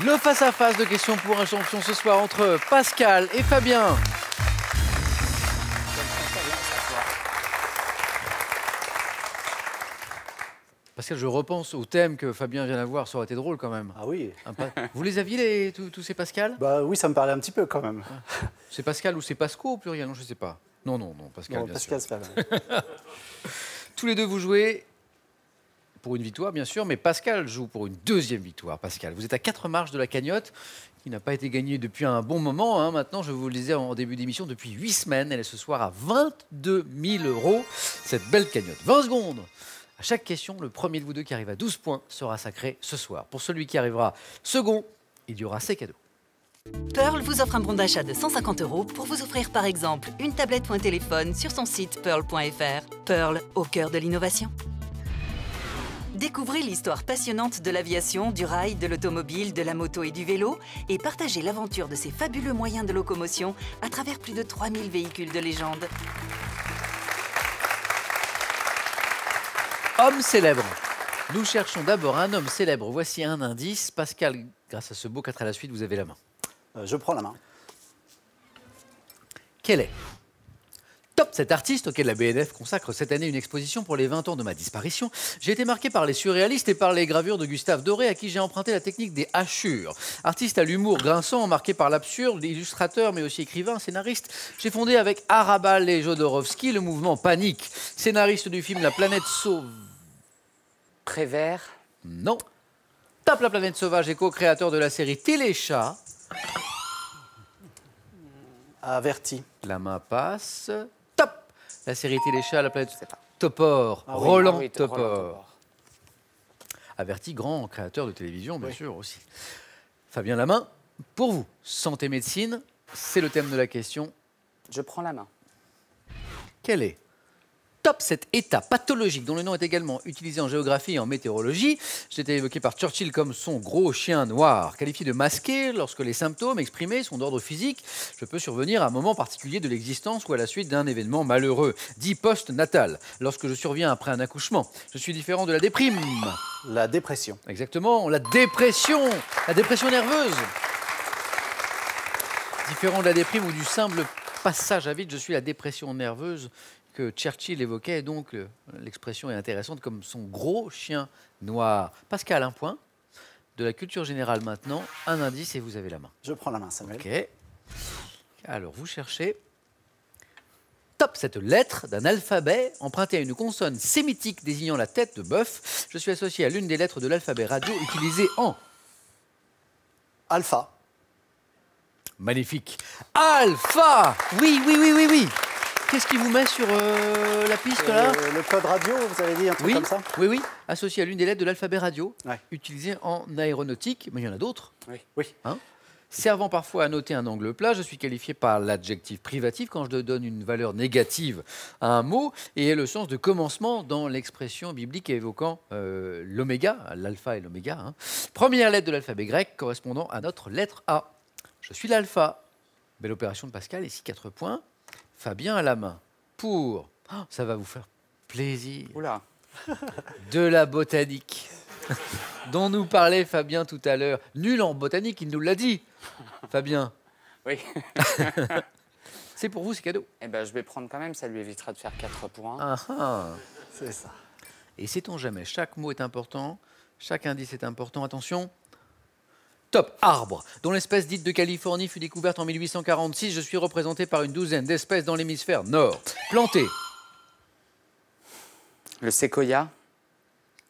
Le face-à-face de questions pour un champion ce soir entre Pascal et Fabien. Pascal, je repense au thème que Fabien vient d'avoir, ça aurait été drôle quand même. Ah oui. Vous les aviez, tous ces Pascal? Bah oui, ça me parlait un petit peu quand même. C'est Pascal ou c'est Pasco au pluriel? Non, je ne sais pas. Non, Pascal, Non, bien Pascal, sûr. c'est pas mal. Tous les deux, vous jouez pour une victoire, bien sûr, mais Pascal joue pour une deuxième victoire. Pascal, vous êtes à 4 marches de la cagnotte, qui n'a pas été gagnée depuis un bon moment. Hein. Maintenant, je vous le disais en début d'émission, depuis 8 semaines, elle est ce soir à 22 000 €, cette belle cagnotte. 20 secondes. À chaque question, le premier de vous deux qui arrive à 12 points sera sacré ce soir. Pour celui qui arrivera second, il y aura ses cadeaux. Pearl vous offre un bon d'achat de 150 € pour vous offrir par exemple une tablette ou un téléphone sur son site pearl.fr. Pearl, au cœur de l'innovation. Découvrez l'histoire passionnante de l'aviation, du rail, de l'automobile, de la moto et du vélo et partagez l'aventure de ces fabuleux moyens de locomotion à travers plus de 3000 véhicules de légende. Homme célèbre. Nous cherchons d'abord un homme célèbre. Voici un indice. Pascal, grâce à ce beau 4 à la suite, vous avez la main. Je prends la main. Quel est Top, cet artiste auquel la BNF consacre cette année une exposition pour les 20 ans de ma disparition. J'ai été marqué par les surréalistes et par les gravures de Gustave Doré, à qui j'ai emprunté la technique des hachures. Artiste à l'humour grinçant, marqué par l'absurde, illustrateur, mais aussi écrivain, scénariste. J'ai fondé avec Arabal et Jodorowsky le mouvement Panique. Scénariste du film La planète sauve. Prévert. Non. Top, la planète sauvage et co-créateur de la série Téléchat. Averti. La main passe. Top. La série Téléchat, la planète Topor. Roland Topor. Averti, grand créateur de télévision, bien sûr aussi. Fabien Lamain, pour vous, santé médecine, c'est le thème de la question. Je prends la main. Quel est Top, cet état pathologique dont le nom est également utilisé en géographie et en météorologie. C'était évoqué par Churchill comme son gros chien noir, qualifié de masqué lorsque les symptômes exprimés sont d'ordre physique. Je peux survenir à un moment particulier de l'existence ou à la suite d'un événement malheureux, dit post-natal, lorsque je surviens après un accouchement. Je suis différent de la déprime. La dépression. Exactement, la dépression nerveuse. Différent de la déprime ou du simple passage à vide, je suis la dépression nerveuse que Churchill évoquait, donc l'expression est intéressante, comme son gros chien noir. Pascal, un point. De la culture générale maintenant, un indice et vous avez la main. Je prends la main, Samuel. Ok. Alors, vous cherchez. Top, cette lettre d'un alphabet empruntée à une consonne sémitique désignant la tête de bœuf. Je suis associé à l'une des lettres de l'alphabet radio utilisée en... Alpha. Magnifique. Alpha. Oui. Qu'est-ce qui vous met sur la piste là? Le code radio, vous avez dit un truc comme ça? Oui. Associé à l'une des lettres de l'alphabet radio, Ouais. utilisée en aéronautique, mais il y en a d'autres. Oui. Hein, servant parfois à noter un angle plat, je suis qualifié par l'adjectif privatif quand je donne une valeur négative à un mot et le sens de commencement dans l'expression biblique évoquant l'oméga, l'alpha et l'oméga. Hein. Première lettre de l'alphabet grec correspondant à notre lettre A. Je suis l'alpha. Belle opération de Pascal, ici 4 points. Fabien à la main pour, ça va vous faire plaisir, Oula. de la botanique dont nous parlait Fabien tout à l'heure. Nul en botanique, il nous l'a dit, Fabien. Oui. C'est pour vous, c'est cadeau. Eh ben, je vais prendre quand même, ça lui évitera de faire 4 points. C'est ça. Et sait-on jamais, chaque mot est important, chaque indice est important. Attention. Top, arbre, dont l'espèce dite de Californie fut découverte en 1846. Je suis représenté par une douzaine d'espèces dans l'hémisphère nord. Planté. Le séquoia.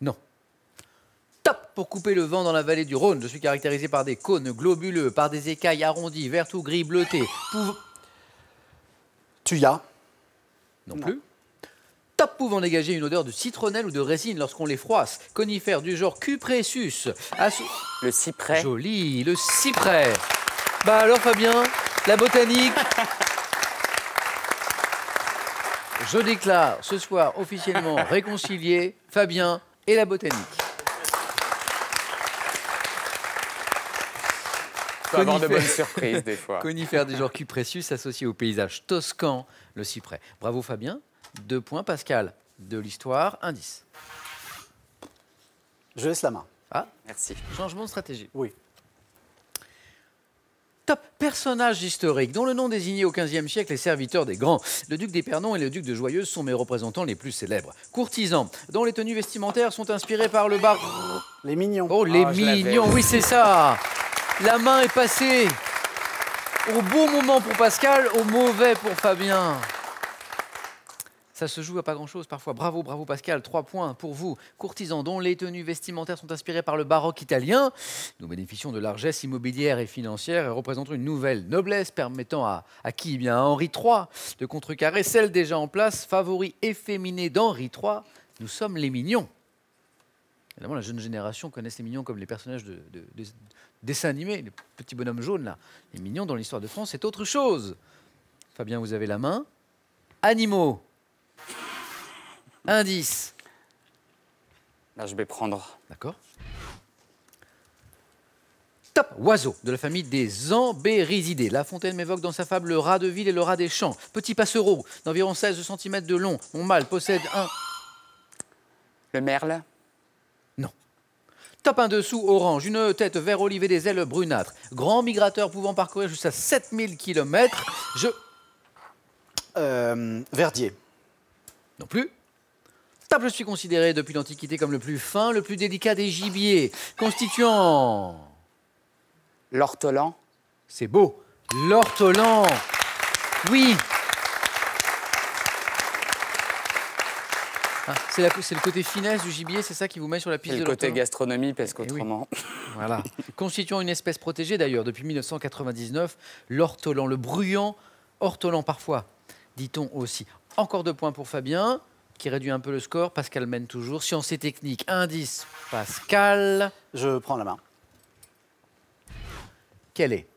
Non. Top, pour couper le vent dans la vallée du Rhône. Je suis caractérisé par des cônes globuleux, par des écailles arrondies, vertes ou gris bleutées. Tuya. Non plus. Top, pouvant dégager une odeur de citronnelle ou de résine lorsqu'on les froisse. Conifère du genre Cupressus. Le cyprès. Joli, le cyprès. Bah alors Fabien, la botanique. Je déclare ce soir officiellement réconciliés Fabien et la botanique. Il peut avoir de bonnes surprises des fois. Conifère du genre Cupressus associé au paysage toscan, le cyprès. Bravo Fabien. 2 points. Pascal, de l'histoire, indice. Je laisse la main. Ah, Merci. changement de stratégie. Oui. Top personnage historique dont le nom désignait au XVe siècle les serviteurs des grands. Le duc d'Épernon et le duc de Joyeuse sont mes représentants les plus célèbres. Courtisans dont les tenues vestimentaires sont inspirées par le bar... Les mignons. Oh, les mignons, oui c'est ça. La main est passée au bon moment pour Pascal, au mauvais pour Fabien. Ça se joue à pas grand-chose parfois. Bravo, bravo Pascal, 3 points pour vous. Courtisans dont les tenues vestimentaires sont inspirées par le baroque italien. Nous bénéficions de largesse immobilière et financière et représentons une nouvelle noblesse permettant à qui? Eh bien, à Henri III de contrecarrer celle déjà en place, favori efféminé d'Henri III. Nous sommes les mignons. Évidemment, la jeune génération connaît les mignons comme les personnages de dessins animés, les petits bonhommes jaunes là. Les mignons dans l'histoire de France, c'est autre chose. Fabien, vous avez la main. Animaux. Indice. Là, je vais prendre. D'accord. Top. Oiseau de la famille des Ambérisidae. La Fontaine m'évoque dans sa fable le rat de ville et le rat des champs. Petit passereau d'environ 16 cm de long. Mon mâle possède un... Le merle. Non. Top 1 dessous, orange. Une tête vert olive et des ailes brunâtres. Grand migrateur pouvant parcourir jusqu'à 7000 km. Verdier. Non plus. Top, je suis considéré depuis l'Antiquité comme le plus fin, le plus délicat des gibiers, constituant... L'ortolan. C'est beau. L'ortolan. Oui. Ah, c'est le côté finesse du gibier, c'est ça qui vous met sur la piste de l'ortolan? Le côté gastronomie, parce qu'autrement... Oui. Voilà. Constituant une espèce protégée d'ailleurs depuis 1999, l'ortolan, le bruyant ortolan parfois, dit-on aussi. Encore 2 points pour Fabien, qui réduit un peu le score. Pascal mène toujours. Sciences et techniques, indice, Pascal. Je prends la main. Quel est?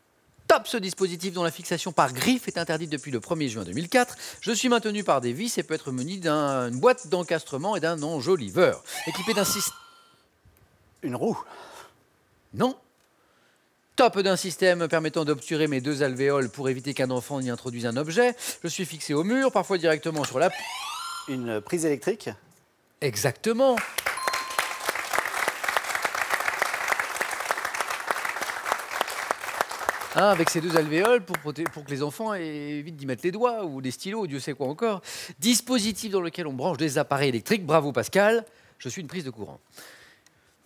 Top, ce dispositif dont la fixation par griffe est interdite depuis le 1er juin 2004. Je suis maintenu par des vis et peut être muni d'une boîte d'encastrement et d'un enjoliveur. Équipé d'un système... Une roue. Non. Top d'un système permettant d'obturer mes 2 alvéoles pour éviter qu'un enfant n'y introduise un objet. Je suis fixé au mur, parfois directement sur la... Une prise électrique. Exactement. Hein, avec ces 2 alvéoles pour que les enfants évitent d'y mettre les doigts ou des stylos, Dieu sait quoi encore. Dispositif dans lequel on branche des appareils électriques. Bravo Pascal, je suis une prise de courant.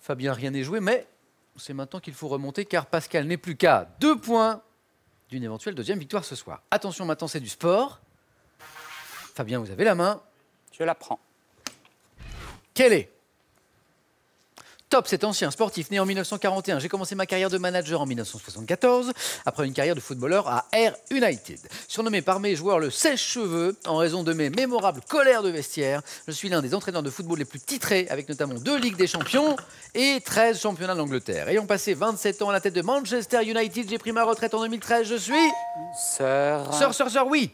Fabien, rien n'est joué, mais c'est maintenant qu'il faut remonter car Pascal n'est plus qu'à 2 points d'une éventuelle 2e victoire ce soir. Attention, maintenant c'est du sport. Fabien, vous avez la main. Je la prends. Quel est? Top, cet ancien sportif né en 1941. J'ai commencé ma carrière de manager en 1974, après une carrière de footballeur à Ayr United. Surnommé par mes joueurs le sèche-cheveux, en raison de mes mémorables colères de vestiaire, je suis l'un des entraîneurs de football les plus titrés, avec notamment 2 Ligues des Champions et 13 championnats d'Angleterre. Ayant passé 27 ans à la tête de Manchester United, j'ai pris ma retraite en 2013. Je suis... Sir, oui.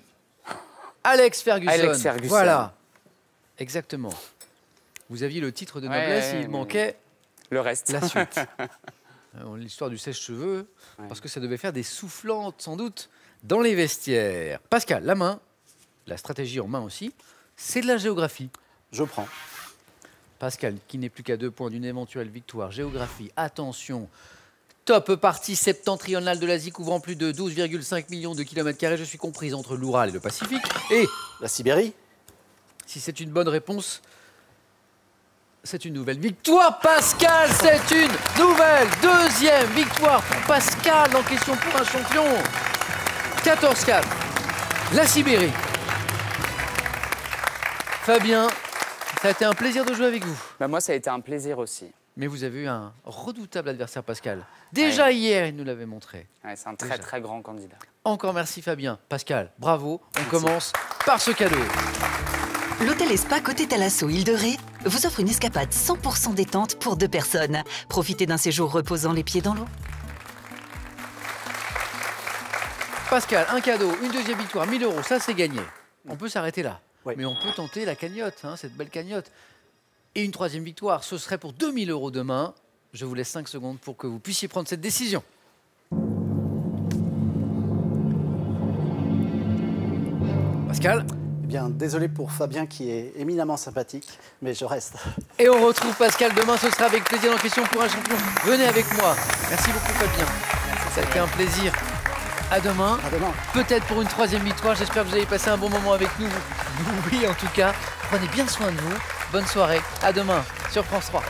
Alex Ferguson. Voilà. Exactement. Vous aviez le titre de noblesse et il manquait... Le reste. La suite. L'histoire du sèche-cheveux, parce que ça devait faire des soufflantes, sans doute, dans les vestiaires. Pascal, la main, la stratégie en main aussi, c'est de la géographie. Je prends. Pascal, qui n'est plus qu'à 2 points d'une éventuelle victoire. Géographie, attention. Top partie septentrionale de l'Asie, couvrant plus de 12,5 millions de kilomètres carrés. Je suis comprise entre l'Oural et le Pacifique. Et la Sibérie. Si c'est une bonne réponse... C'est une nouvelle victoire, Pascal. C'est une nouvelle 2e victoire pour Pascal en question pour un champion. 14-4. La Sibérie. Fabien, ça a été un plaisir de jouer avec vous. Bah moi, ça a été un plaisir aussi. Mais vous avez eu un redoutable adversaire, Pascal. Déjà hier, il nous l'avait montré. Ouais, c'est un très, très grand candidat. Encore merci, Fabien. Pascal, bravo. On commence par ce cadeau. L'hôtel et spa Côté Thalasso Île de Ré vous offre une escapade 100% détente pour 2 personnes. Profitez d'un séjour reposant les pieds dans l'eau. Pascal, un cadeau, une 2e victoire, 1000 €, ça c'est gagné. On peut s'arrêter là. Oui. Mais on peut tenter la cagnotte, hein, cette belle cagnotte. Et une 3e victoire, ce serait pour 2000 € demain. Je vous laisse 5 secondes pour que vous puissiez prendre cette décision. Pascal? Eh bien, désolé pour Fabien qui est éminemment sympathique, mais je reste. Et on retrouve Pascal demain, ce sera avec plaisir en question pour un champion. Venez avec moi. Merci beaucoup Fabien. Ça a été un plaisir. À demain. À demain. Peut-être pour une 3e victoire. J'espère que vous avez passé un bon moment avec nous. Oui, en tout cas. Prenez bien soin de vous. Bonne soirée. À demain sur France 3.